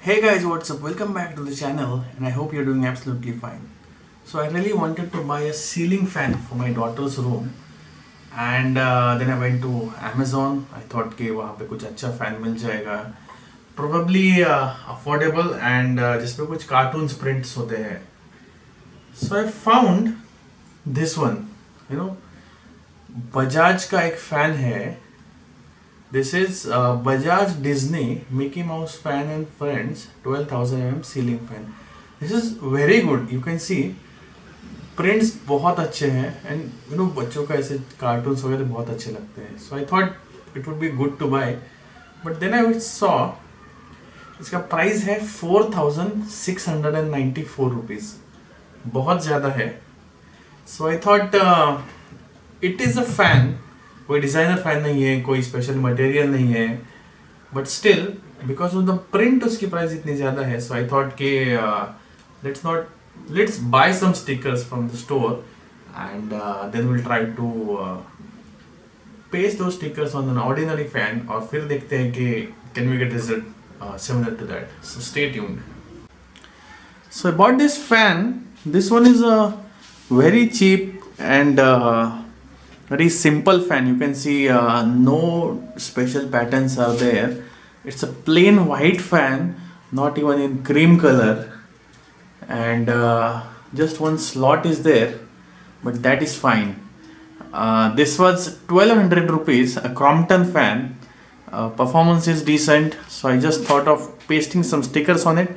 Hey guys, what's up? Welcome back to the channel, and I hope you're doing absolutely fine. So I really wanted to buy a ceiling fan for my daughter's room, and then I went to Amazon. I thought कि वहाँ पे कुछ अच्छा fan मिल जाएगा, probably affordable and जिसपे कुछ cartoons prints होते हैं. So I found this one. You know, Bajaj का एक fan है. This is Bajaj Disney Mickey Mouse fan and friends 12,000 mm ceiling fan. This is very good. You can see prints बहुत अच्छे हैं and you know बच्चों का ऐसे cartoons वगैरह बहुत अच्छे लगते हैं. So I thought it would be good to buy, but then I saw इसका प्राइस है 4,694 रुपीज़. बहुत ज़्यादा है. So I thought it is a fan. कोई डिज़ाइनर फैन नहीं है, कोई स्पेशल मटेरियल नहीं है, but still because of the print उसकी प्राइस इतनी ज़्यादा है. सो आई थॉट कि let's buy some stickers from the store and then will try to paste दो stickers on an ordinary fan और फिर देखते हैं कि can we get result similar to that. So stay tuned. So I bought this fan. This one is a very cheap and very simple fan. You can see no special patterns are there. It's a plain white fan, not even in cream color, and just one slot is there, but that is fine. This was 1200 rupees, a Crompton fan. Performance is decent, so I just thought of pasting some stickers on it,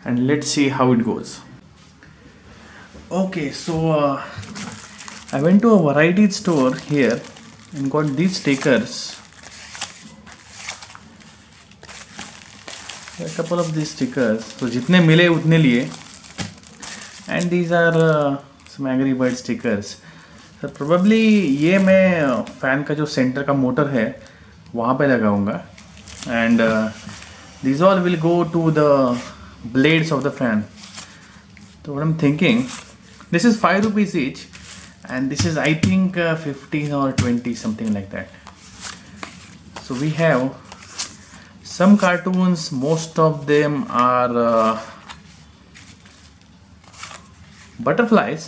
and let's see how it goes. Okay, so I went to a variety store here and got these stickers. A couple of these stickers. So जितने मिले उतने लिए. And these are some Angry Bird stickers. So probably ये मैं fan का जो centre का motor है वहाँ पे लगाऊंगा. And these all will go to the blades of the fan. So what I'm thinking, this is 5 rupees each. And this is I think 15 or 20, something like that. So we have some cartoons. Most of them are butterflies,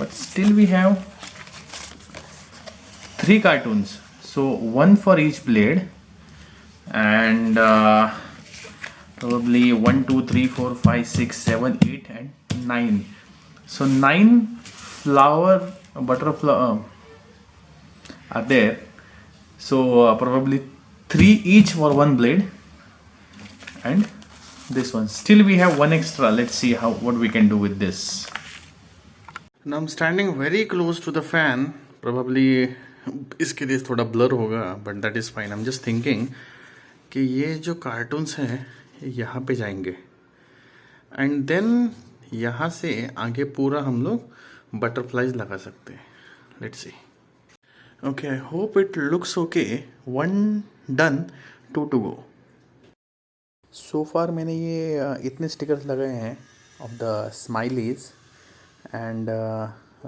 but still we have 3 cartoons, so one for each blade, and probably 1 2 3 4 5 6 7 8 and 9. So 9 flower butterfly are there. So probably 3 each for one blade, and this one still we have one extra. Let's see what we can do with this. Now I'm standing very close to the fan. Probably इसके लिए थोड़ा blur होगा, but that is fine. I'm just thinking कि ये जो cartoons हैं यहाँ पे जाएंगे, and then यहाँ से आगे पूरा हम लोग butterflies लगा सकते हैं. Let's see. Okay, I hope it looks okay. One done, 2 to go. So far मैंने ये इतने स्टिकर्स लगाए हैं of the smileys, and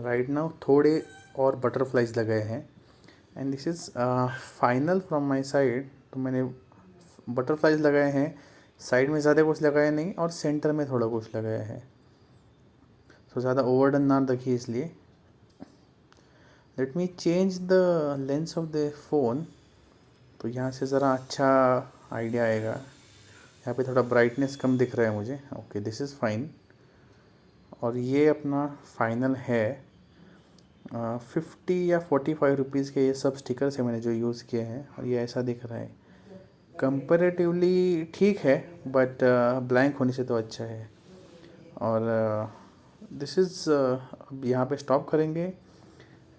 right now थोड़े और butterflies लगाए हैं, and this is final from my side. तो मैंने butterflies लगाए हैं, साइड में ज़्यादा कुछ लगाया नहीं और सेंटर में थोड़ा कुछ लगाया है. तो ज़्यादा ओवरडन ना रखिए इसलिए. Let me change the lens of the phone, तो यहाँ से ज़रा अच्छा आइडिया आएगा. यहाँ पे थोड़ा ब्राइटनेस कम दिख रहा है मुझे. Okay, this is fine. और ये अपना फाइनल है. 50 या 45 रुपीज़ के ये सब स्टिकर्स हैं मैंने जो यूज़ किए हैं, और ये ऐसा दिख रहा है. कंपैरेटिवली ठीक है, बट ब्लैंक होने से तो अच्छा है. और दिस इज़ अब यहाँ पे स्टॉप करेंगे.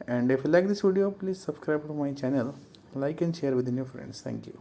And if you like this video, please subscribe to my channel, like and share within your friends. Thank you.